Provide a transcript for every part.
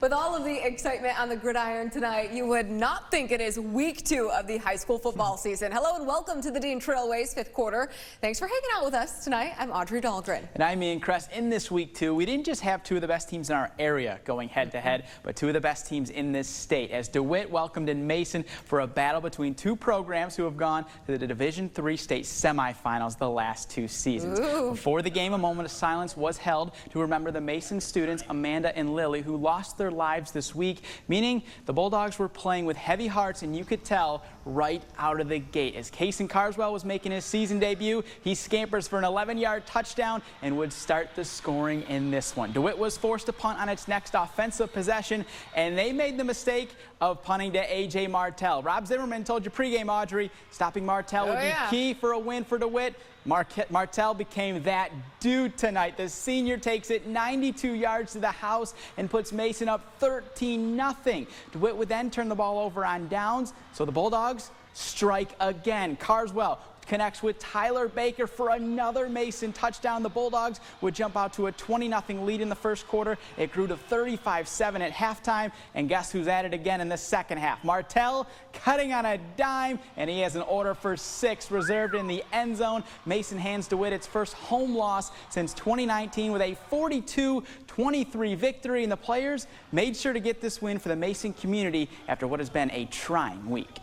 With all of the excitement on the gridiron tonight, you would not think it is week 2 of the high school football season. Hello and welcome to the Dean Trailways 5th quarter. Thanks for hanging out with us tonight. I'm Audrey Dahlgren. And I'm Ian Kress. In this week 2, we didn't just have 2 of the best teams in our area going head-to-head, but 2 of the best teams in this state, as DeWitt welcomed in Mason for a battle between 2 programs who have gone to the Division III state semifinals the last 2 seasons. Ooh. Before the game, a moment of silence was held to remember the Mason students, Amanda and Lily, who lost their lives this week, meaning the Bulldogs were playing with heavy hearts, and you could tell right out of the gate. As Kason Carswell was making his season debut, he scampers for an 11-yard touchdown and would start the scoring in this one. DeWitt was forced to punt on its next offensive possession, and they made the mistake of punting to A.J. Martell. Rob Zimmerman told you pregame, Audrey, stopping Martell would be key for a win for DeWitt. Martell became that dude tonight. The senior takes it 92 yards to the house and puts Mason up 13-0. DeWitt would then turn the ball over on downs, so the Bulldogs strike again. Carswell connects with Tyler Baker for another Mason touchdown. The Bulldogs would jump out to a 20-0 lead in the first quarter. It grew to 35-7 at halftime, and guess who's at it again in the second half? Martell cutting on a dime, and he has an order for 6 reserved in the end zone. Mason hands DeWitt its first home loss since 2019 with a 42-23 victory, and the players made sure to get this win for the Mason community after what has been a trying week.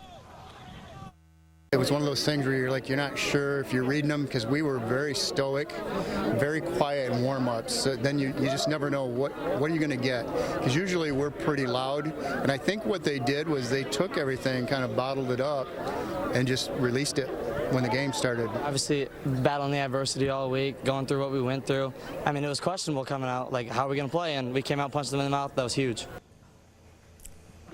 It was one of those things where you're not sure if you're reading them, because we were very stoic, very quiet in warm-ups. So then you just never know what are you going to get, because usually we're pretty loud. And I think what they did was they took everything, kind of bottled it up, and just released it when the game started. Obviously, battling the adversity all week, going through what we went through. I mean, it was questionable coming out, like, how are we going to play? And we came out, punched them in the mouth. That was huge.